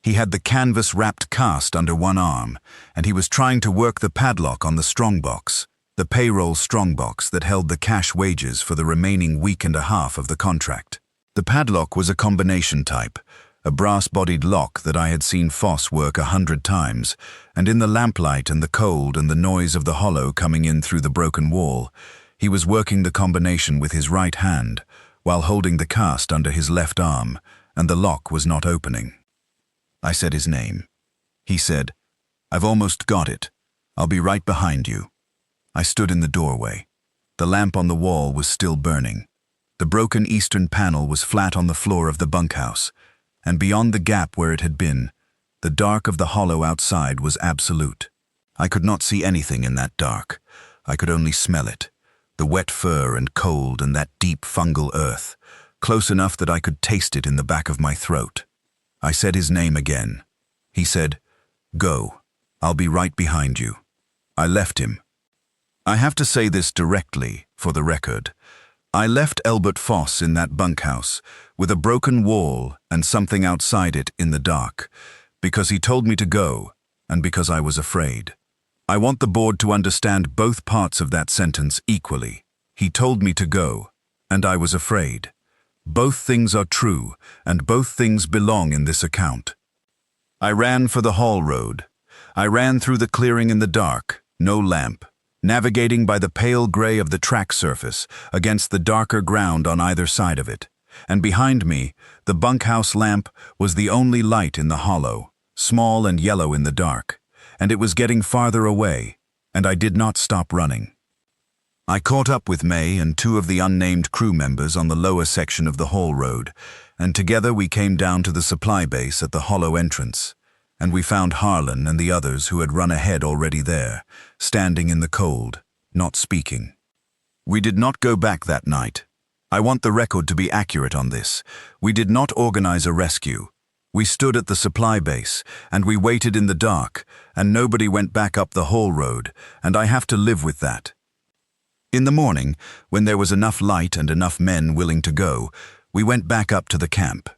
He had the canvas-wrapped cast under one arm, and he was trying to work the padlock on the strongbox, the payroll strongbox that held the cash wages for the remaining week and a half of the contract. The padlock was a combination type, a brass-bodied lock that I had seen Foss work 100 times, and in the lamplight and the cold and the noise of the hollow coming in through the broken wall, he was working the combination with his right hand, while holding the cast under his left arm, and the lock was not opening. I said his name. He said, "I've almost got it. I'll be right behind you." I stood in the doorway. The lamp on the wall was still burning. The broken eastern panel was flat on the floor of the bunkhouse, and beyond the gap where it had been, the dark of the hollow outside was absolute. I could not see anything in that dark. I could only smell it, the wet fur and cold and that deep fungal earth, close enough that I could taste it in the back of my throat. I said his name again. He said, "Go. I'll be right behind you." I left him. I have to say this directly, for the record. I left Albert Foss in that bunkhouse, with a broken wall and something outside it in the dark, because he told me to go, and because I was afraid. I want the board to understand both parts of that sentence equally. He told me to go, and I was afraid. Both things are true, and both things belong in this account. I ran for the Hall Road. I ran through the clearing in the dark, no lamp, navigating by the pale gray of the track surface against the darker ground on either side of it. And behind me, the bunkhouse lamp was the only light in the hollow, small and yellow in the dark, and it was getting farther away, and I did not stop running. I caught up with May and two of the unnamed crew members on the lower section of the Hall Road, and together we came down to the supply base at the hollow entrance, and we found Harlan and the others who had run ahead already there, standing in the cold, not speaking. We did not go back that night. I want the record to be accurate on this. We did not organize a rescue. We stood at the supply base, and we waited in the dark, and nobody went back up the Hall Road, and I have to live with that. In the morning, when there was enough light and enough men willing to go, we went back up to the camp.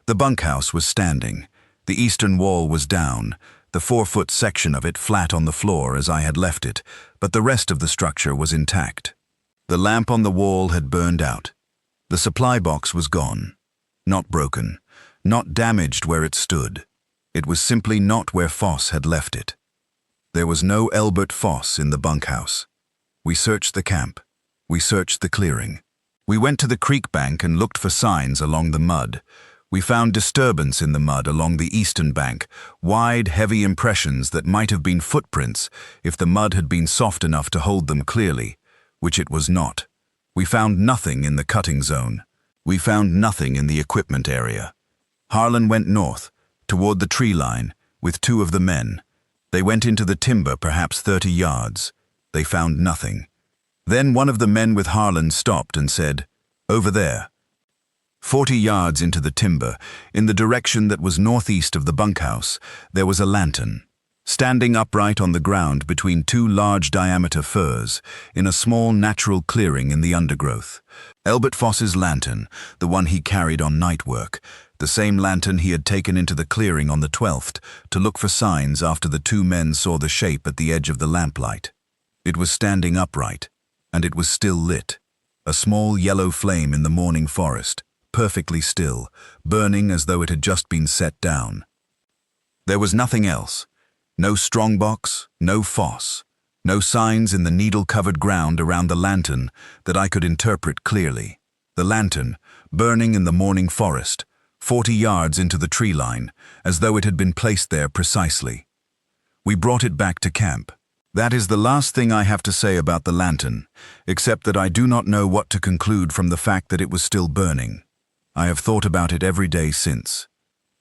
The bunkhouse was standing. The eastern wall was down, the 4-foot section of it flat on the floor as I had left it, but the rest of the structure was intact. The lamp on the wall had burned out. The supply box was gone. Not broken, not damaged where it stood. It was simply not where Foss had left it. There was no Albert Foss in the bunkhouse. We searched the camp. We searched the clearing. We went to the creek bank and looked for signs along the mud. We found disturbance in the mud along the eastern bank, wide, heavy impressions that might have been footprints if the mud had been soft enough to hold them clearly, which it was not. We found nothing in the cutting zone. We found nothing in the equipment area. Harlan went north, toward the tree line, with two of the men. They went into the timber perhaps 30 yards. They found nothing. Then one of the men with Harlan stopped and said, "Over there." 40 yards into the timber, in the direction that was northeast of the bunkhouse, there was a lantern, standing upright on the ground between two large-diameter firs, in a small natural clearing in the undergrowth. Albert Foss's lantern, the one he carried on night work, the same lantern he had taken into the clearing on the 12th to look for signs after the two men saw the shape at the edge of the lamplight. It was standing upright, and it was still lit, a small yellow flame in the morning forest, perfectly still, burning as though it had just been set down. There was nothing else. No strongbox, no Foss, no signs in the needle-covered ground around the lantern that I could interpret clearly. The lantern, burning in the morning forest, 40 yards into the tree line, as though it had been placed there precisely. We brought it back to camp. That is the last thing I have to say about the lantern, except that I do not know what to conclude from the fact that it was still burning. I have thought about it every day since.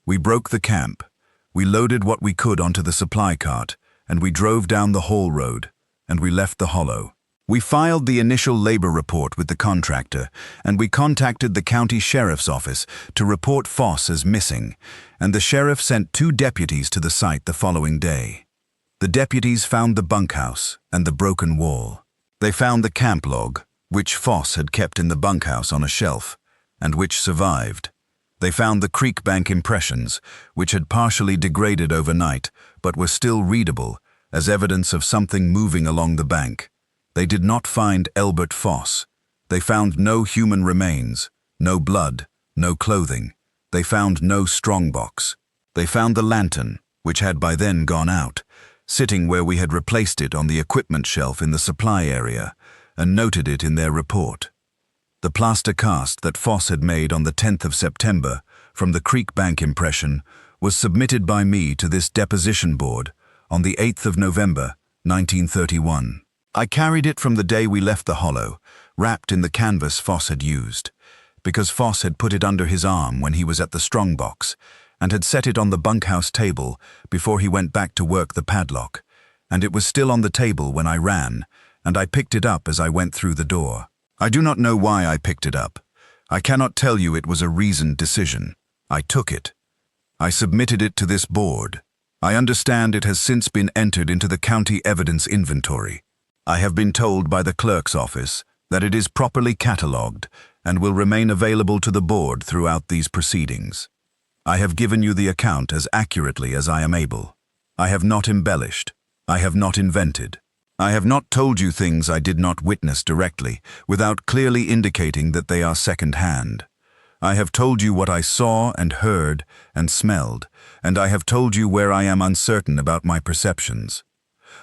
We broke the camp. We loaded what we could onto the supply cart, and we drove down the Hall Road, and we left the hollow. We filed the initial labor report with the contractor, and we contacted the county sheriff's office to report Foss as missing, and the sheriff sent 2 deputies to the site the following day. The deputies found the bunkhouse and the broken wall. They found the camp log, which Foss had kept in the bunkhouse on a shelf, and which survived. They found the creek bank impressions, which had partially degraded overnight, but were still readable as evidence of something moving along the bank. They did not find Albert Foss. They found no human remains, no blood, no clothing. They found no strongbox. They found the lantern, which had by then gone out, sitting where we had replaced it on the equipment shelf in the supply area, and noted it in their report. The plaster cast that Foss had made on the 10th of September from the creek bank impression was submitted by me to this deposition board on the 8th of November, 1931. I carried it from the day we left the hollow, wrapped in the canvas Foss had used. because Foss had put it under his arm when he was at the strongbox, and had set it on the bunkhouse table before he went back to work the padlock, and it was still on the table when I ran, and I picked it up as I went through the door. I do not know why I picked it up. I cannot tell you it was a reasoned decision. I took it. I submitted it to this board. I understand it has since been entered into the county evidence inventory. I have been told by the clerk's office that it is properly catalogued and will remain available to the board throughout these proceedings. I have given you the account as accurately as I am able. I have not embellished. I have not invented. I have not told you things I did not witness directly, without clearly indicating that they are second-hand. I have told you what I saw and heard and smelled, and I have told you where I am uncertain about my perceptions.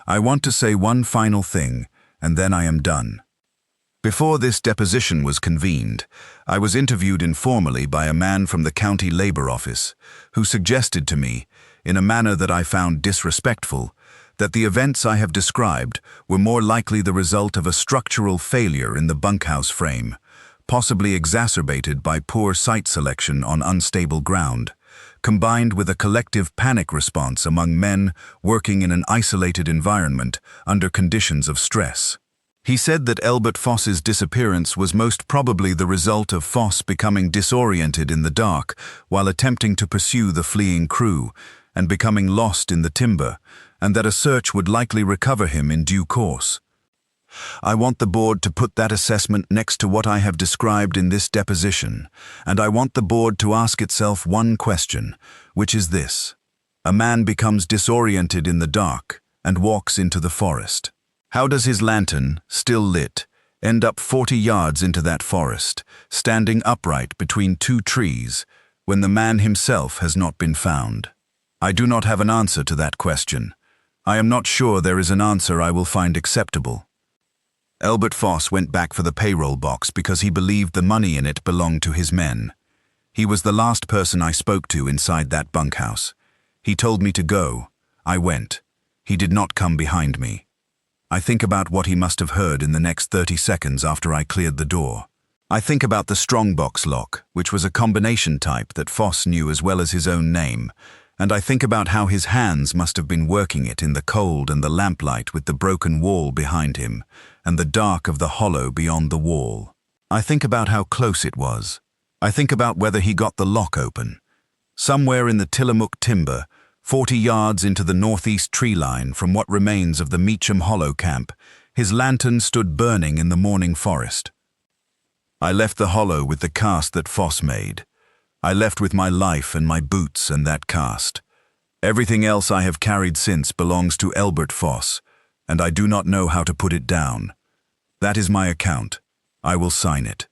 I want to say one final thing, and then I am done. Before this deposition was convened, I was interviewed informally by a man from the county labor office, who suggested to me, in a manner that I found disrespectful, that the events I have described were more likely the result of a structural failure in the bunkhouse frame, possibly exacerbated by poor site selection on unstable ground, combined with a collective panic response among men working in an isolated environment under conditions of stress. He said that Albert Foss's disappearance was most probably the result of Foss becoming disoriented in the dark while attempting to pursue the fleeing crew and becoming lost in the timber, and that a search would likely recover him in due course. I want the board to put that assessment next to what I have described in this deposition, and I want the board to ask itself one question, which is this. A man becomes disoriented in the dark and walks into the forest. How does his lantern, still lit, end up 40 yards into that forest, standing upright between two trees, when the man himself has not been found? I do not have an answer to that question. I am not sure there is an answer I will find acceptable. Albert Foss went back for the payroll box because he believed the money in it belonged to his men. He was the last person I spoke to inside that bunkhouse. He told me to go. I went. He did not come behind me. I think about what he must have heard in the next 30 seconds after I cleared the door. I think about the strongbox lock, which was a combination type that Foss knew as well as his own name, and I think about how his hands must have been working it in the cold and the lamplight with the broken wall behind him, and the dark of the hollow beyond the wall. I think about how close it was. I think about whether he got the lock open. Somewhere in the Tillamook timber, 40 yards into the northeast tree line from what remains of the Meacham Hollow camp, his lantern stood burning in the morning forest. I left the hollow with the cast that Foss made. I left with my life and my boots and that cast. Everything else I have carried since belongs to Albert Foss, and I do not know how to put it down. That is my account. I will sign it.